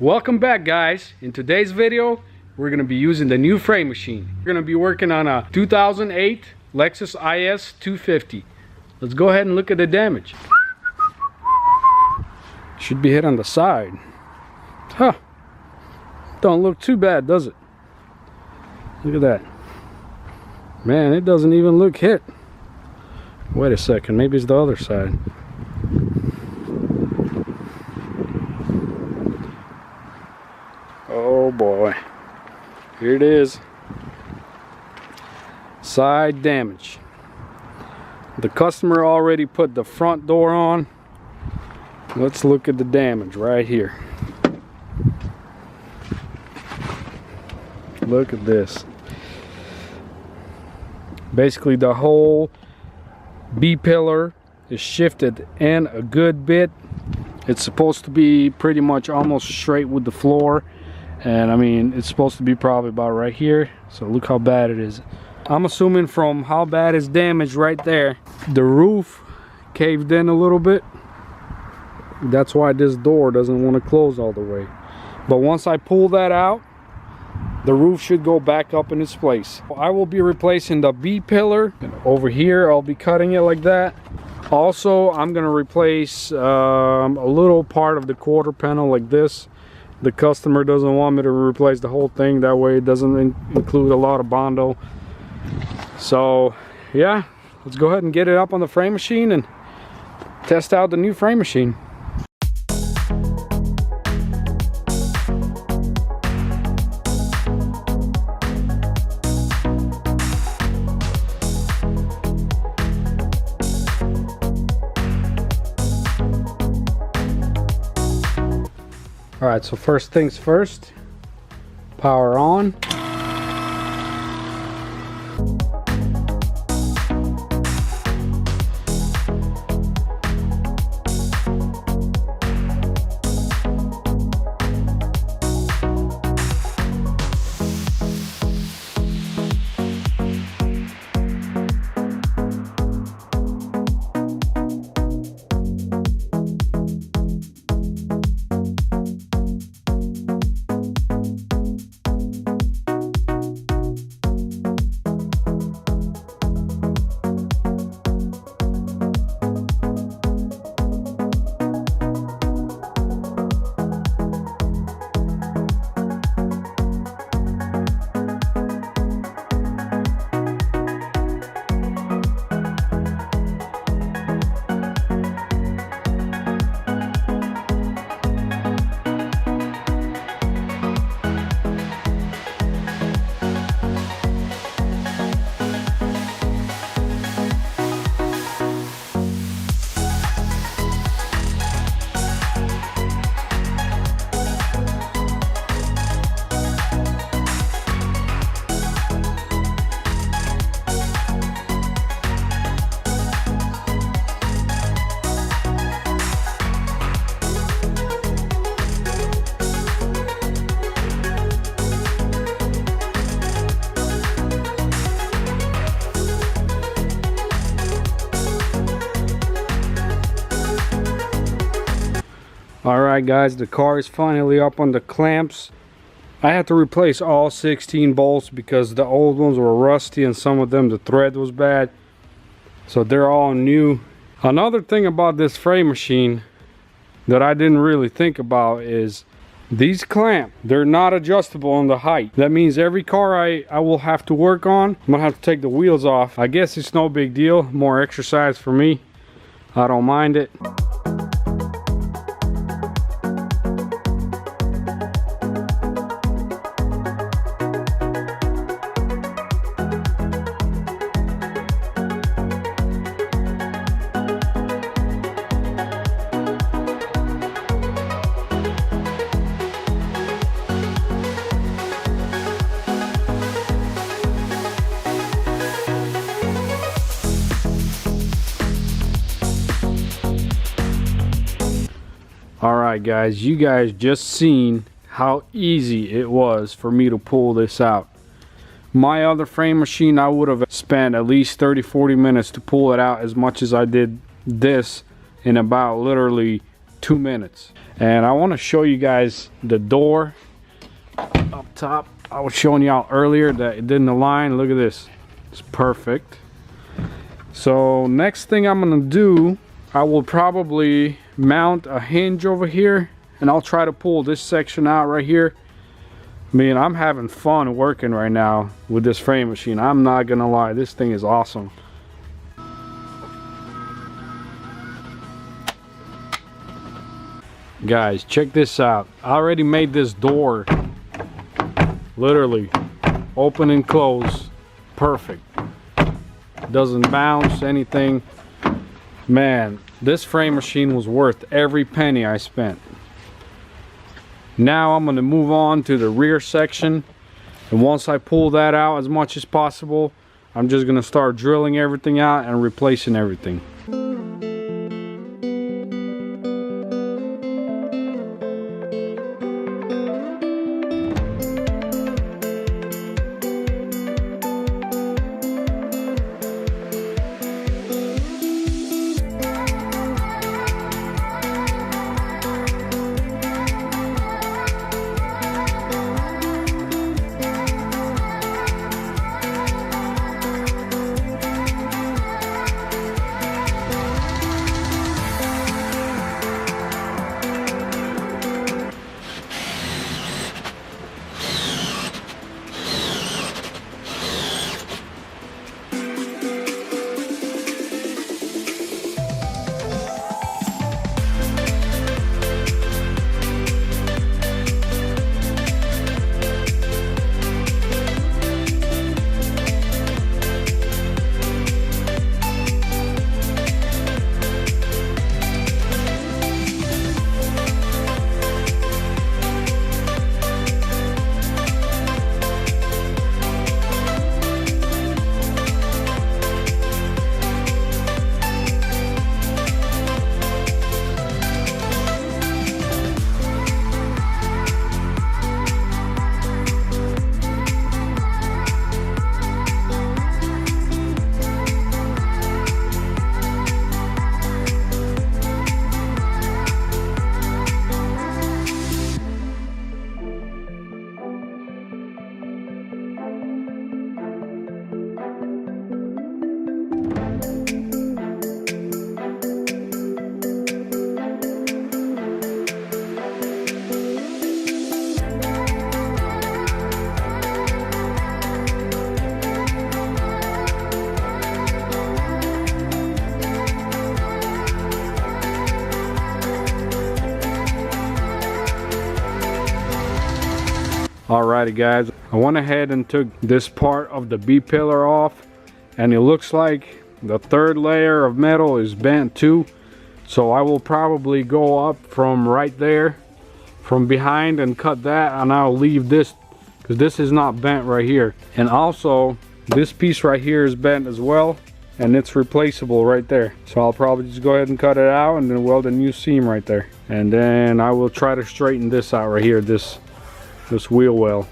Welcome back, guys. In today's video we're going to be using the new frame machine. We're going to be working on a 2008 Lexus IS250. Let's go ahead and look at the damage. Should be hit on the side. Huh. Don't look too bad, does it? Look at that. Man, it doesn't even look hit. Wait a second, maybe it's the other side. Oh boy, here it is. Side damage. The customer already put the front door on. Let's look at the damage right here. Look at this. Basically the whole B-pillar is shifted in a good bit. It's supposed to be pretty much almost straight with the floor, and I mean it's supposed to be probably about right here. So look how bad it is. I'm assuming from how bad it's damaged right there, the roof caved in a little bit. That's why this door doesn't want to close all the way. But once I pull that out, the roof should go back up in its place. I will be replacing the B-pillar. Over here I'll be cutting it like that. Also, I'm going to replace a little part of the quarter panel like this. The customer doesn't want me to replace the whole thing, that way it doesn't include a lot of Bondo. So yeah, let's go ahead and get it up on the frame machine and test out the new frame machine. Alright, so first things first, power on. Alright guys, the car is finally up on the clamps. I had to replace all 16 bolts because the old ones were rusty and some of them the thread was bad. So they're all new. Another thing about this frame machine that I didn't really think about is these clamps, they're not adjustable on the height. That means every car I will have to work on, I'm gonna have to take the wheels off. I guess it's no big deal, more exercise for me. I don't mind it. Alright guys, you guys just seen how easy it was for me to pull this out. My other frame machine, I would have spent at least 30-40 minutes to pull it out, as much as I did this in about literally 2 minutes. And I want to show you guys the door up top. I was showing y'all earlier that it didn't align. Look at this, it's perfect. So next thing I'm gonna do, I will probably mount a hinge over here, and I'll try to pull this section out right here. I mean, I'm having fun working right now with this frame machine. I'm not gonna lie, this thing is awesome. Guys, check this out. I already made this door literally open and close perfect. Doesn't bounce anything. Man, this frame machine was worth every penny I spent. Now I'm going to move on to the rear section, and once I pull that out as much as possible, I'm just going to start drilling everything out and replacing everything. Alrighty guys, I went ahead and took this part of the B-pillar off, and it looks like the third layer of metal is bent too. So I will probably go up from right there from behind and cut that, and I'll leave this because this is not bent right here. And also this piece right here is bent as well, and it's replaceable right there. So I'll probably just go ahead and cut it out and then weld a new seam right there. And then I will try to straighten this out right here, this wheel well.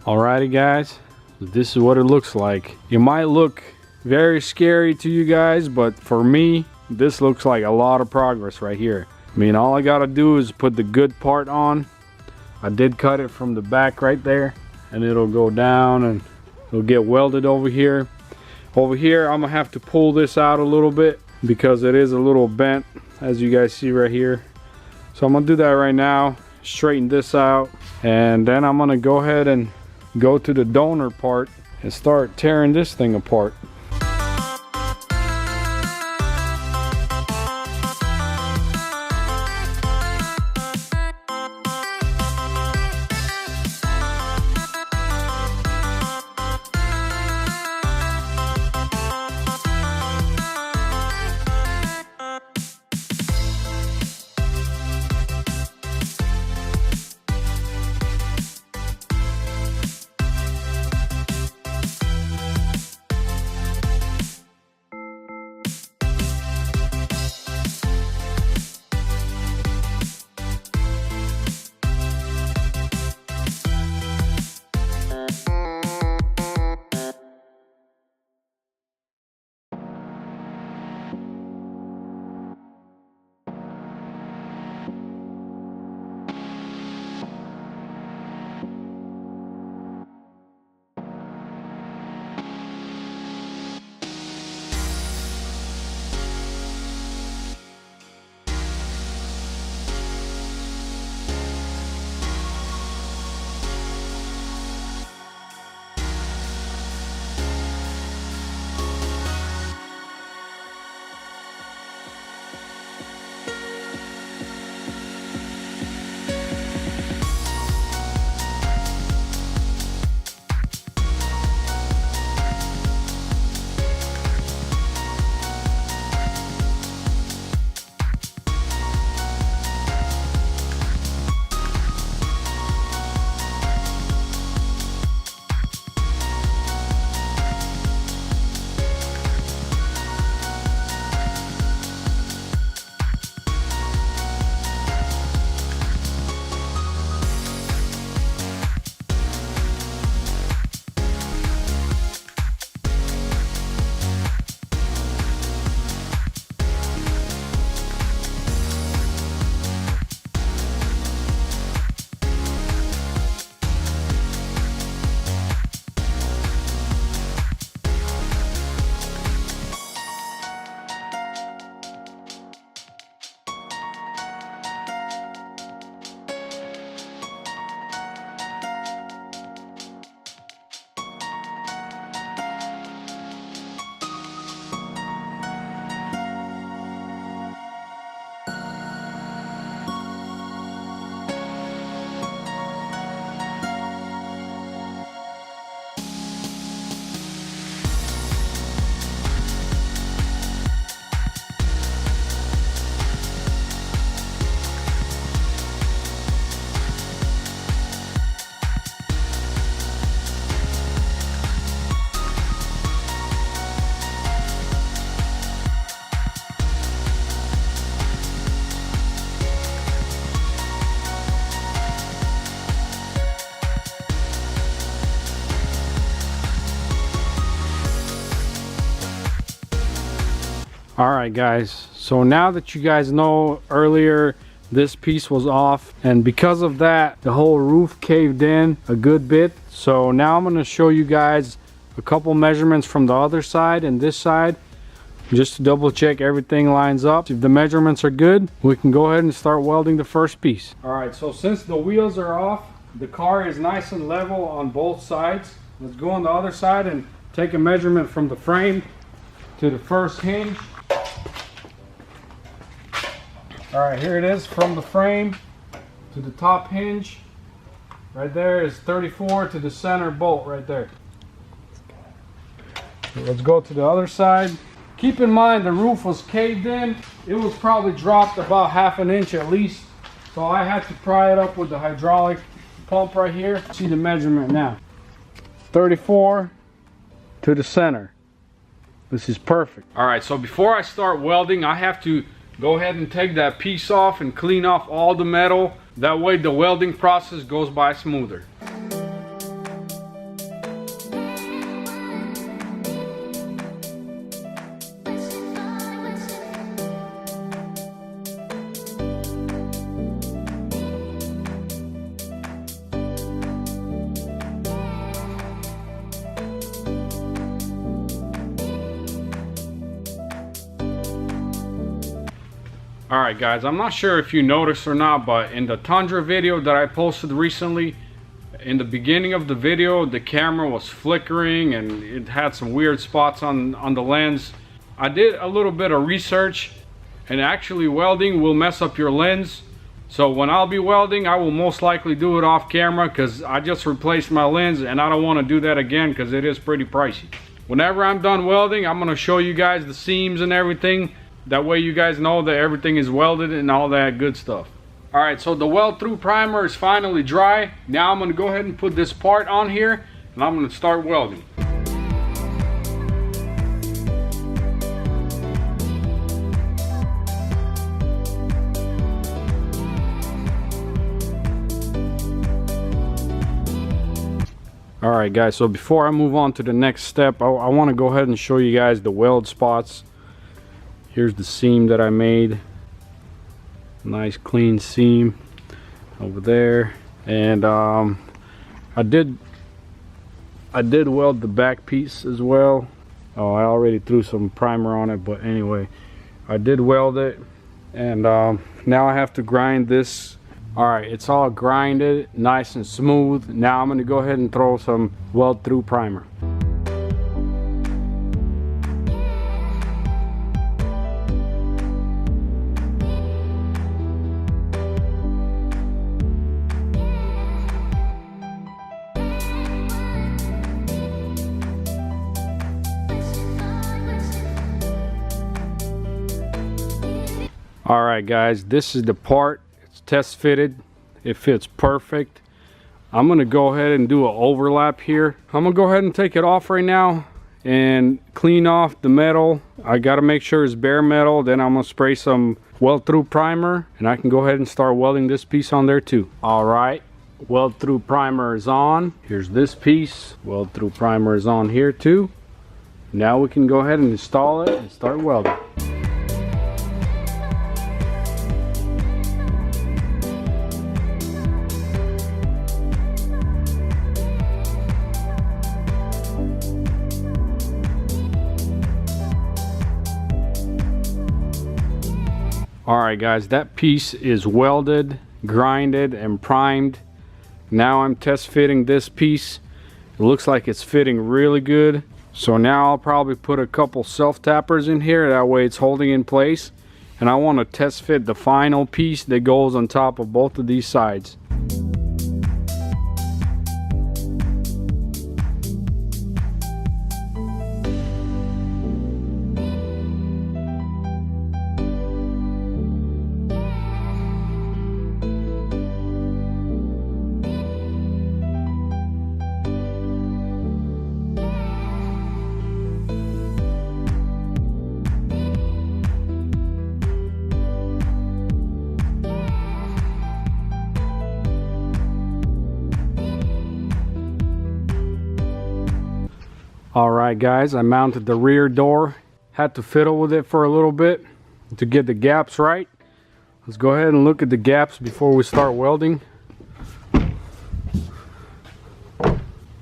Alrighty guys, this is what it looks like. It might look very scary to you guys, but for me, this looks like a lot of progress right here. I mean, all I gotta do is put the good part on. I did cut it from the back right there, and it'll go down and it'll get welded over here. Over here, I'm gonna have to pull this out a little bit because it is a little bent, as you guys see right here. So I'm gonna do that right now, straighten this out, and then I'm gonna go ahead and go to the donor part and start tearing this thing apart. Alright guys, so now that you guys know earlier this piece was off, and because of that the whole roof caved in a good bit. So now I'm going to show you guys a couple measurements from the other side and this side, just to double check everything lines up. If the measurements are good, we can go ahead and start welding the first piece. Alright, so since the wheels are off, the car is nice and level on both sides. Let's go on the other side and take a measurement from the frame to the first hinge. Alright, here it is from the frame to the top hinge. Right there is 34 to the center bolt right there. So let's go to the other side. Keep in mind the roof was caved in. It was probably dropped about ½ an inch at least. So I had to pry it up with the hydraulic pump right here. See the measurement now. 34 to the center. This is perfect. Alright, so before I start welding, I have to go ahead and take that piece off and clean off all the metal. That way the welding process goes by smoother. Alright guys, I'm not sure if you noticed or not, but in the Tundra video that I posted recently, in the beginning of the video the camera was flickering and it had some weird spots on the lens. I did a little bit of research, and actually welding will mess up your lens. So when I'll be welding, I will most likely do it off camera, because I just replaced my lens and I don't want to do that again because it is pretty pricey. Whenever I'm done welding, I'm going to show you guys the seams and everything. That way you guys know that everything is welded and all that good stuff. Alright, so the weld through primer is finally dry. Now I'm going to go ahead and put this part on here and I'm going to start welding. Alright guys, so before I move on to the next step, I want to go ahead and show you guys the weld spots. Here's the seam that I made. Nice clean seam over there. And I did weld the back piece as well. Oh, I already threw some primer on it, but anyway, I did weld it. And now I have to grind this. Alright, it's all grinded, nice and smooth. Now I'm going to go ahead and throw some weld through primer. Alright guys, this is the part. It's test fitted. It fits perfect. I'm going to go ahead and do an overlap here. I'm going to go ahead and take it off right now and clean off the metal. I got to make sure it's bare metal. Then I'm going to spray some weld through primer and I can go ahead and start welding this piece on there too. Alright, weld through primer is on. Here's this piece. Weld through primer is on here too. Now we can go ahead and install it and start welding. Alright guys, that piece is welded, grinded, and primed. Now I'm test fitting this piece. It looks like it's fitting really good. So now I'll probably put a couple self-tappers in here, that way it's holding in place. And I want to test fit the final piece that goes on top of both of these sides. Alright guys, I mounted the rear door. Had to fiddle with it for a little bit to get the gaps right. Let's go ahead and look at the gaps before we start welding.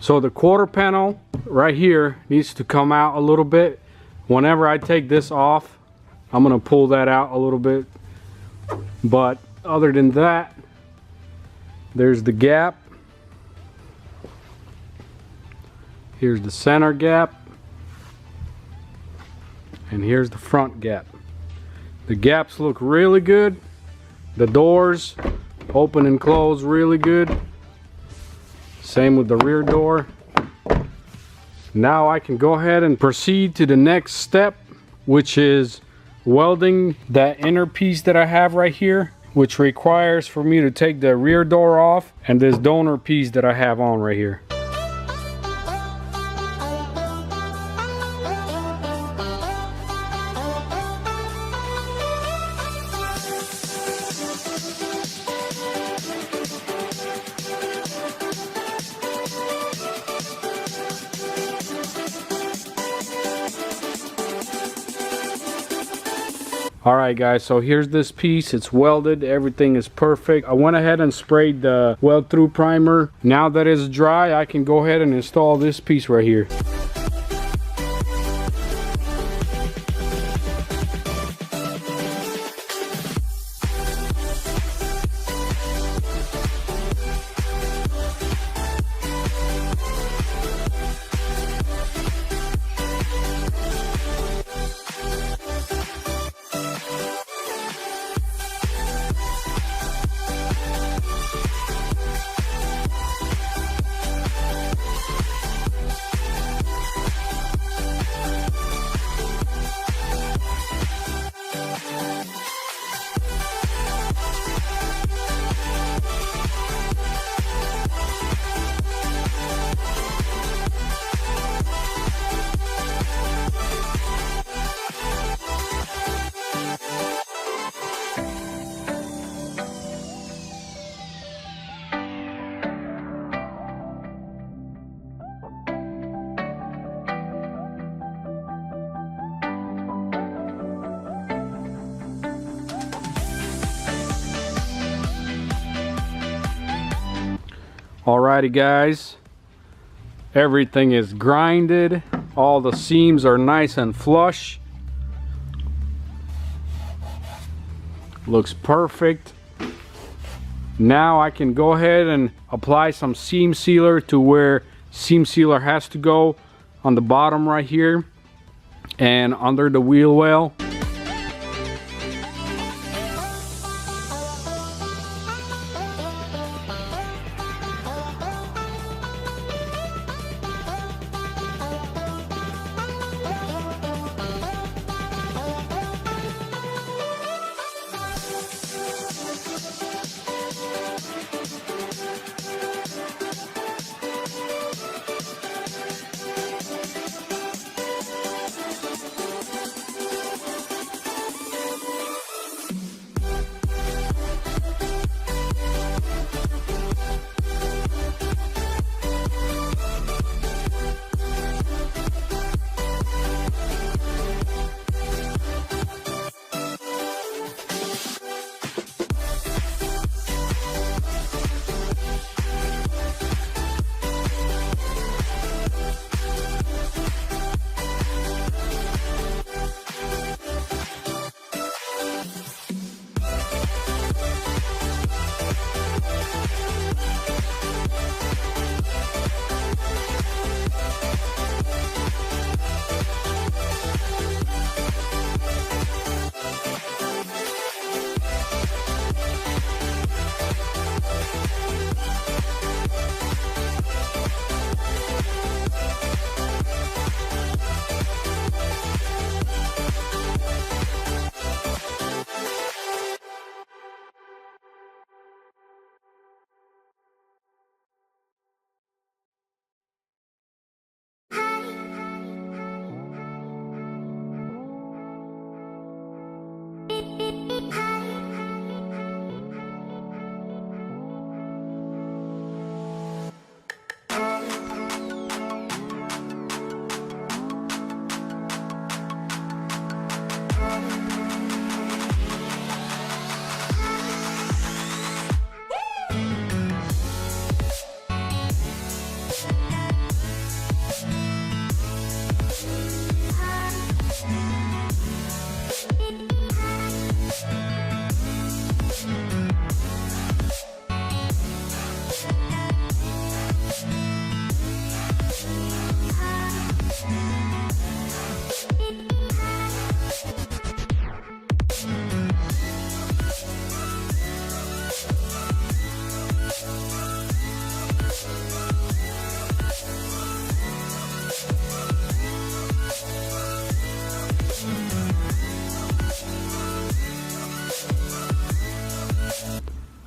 So the quarter panel right here needs to come out a little bit. Whenever I take this off, I'm going to pull that out a little bit. But other than that, there's the gap. Here's the center gap, and here's the front gap. The gaps look really good. The doors open and close really good. Same with the rear door. Now I can go ahead and proceed to the next step, which is welding that inner piece that I have right here, which requires for me to take the rear door off and this donor piece that I have on right here. Alright guys, so here's this piece. It's welded, everything is perfect. I went ahead and sprayed the weld through primer. Now that it's dry, I can go ahead and install this piece right here. Alrighty guys, everything is grinded, all the seams are nice and flush, looks perfect. Now I can go ahead and apply some seam sealer to where seam sealer has to go, on the bottom right here and under the wheel well.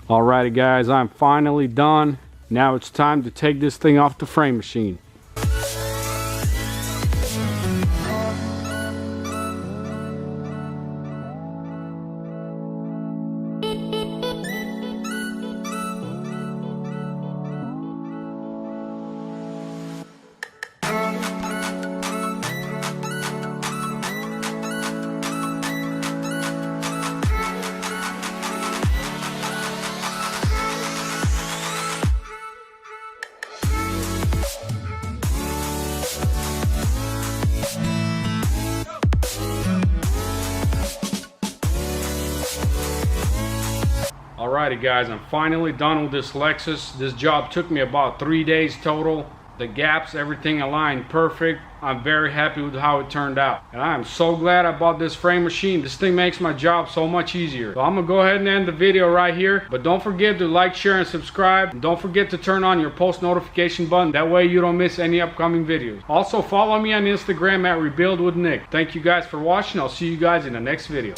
Alrighty guys, I'm finally done. Now it's time to take this thing off the frame machine. Alrighty guys, I'm finally done with this Lexus. This job took me about 3 days total. The gaps, everything aligned perfect. I'm very happy with how it turned out. And I am so glad I bought this frame machine. This thing makes my job so much easier. So I'm gonna go ahead and end the video right here. But don't forget to like, share, and subscribe. And don't forget to turn on your post notification button. That way you don't miss any upcoming videos. Also follow me on Instagram at Rebuild with Nick. Thank you guys for watching. I'll see you guys in the next video.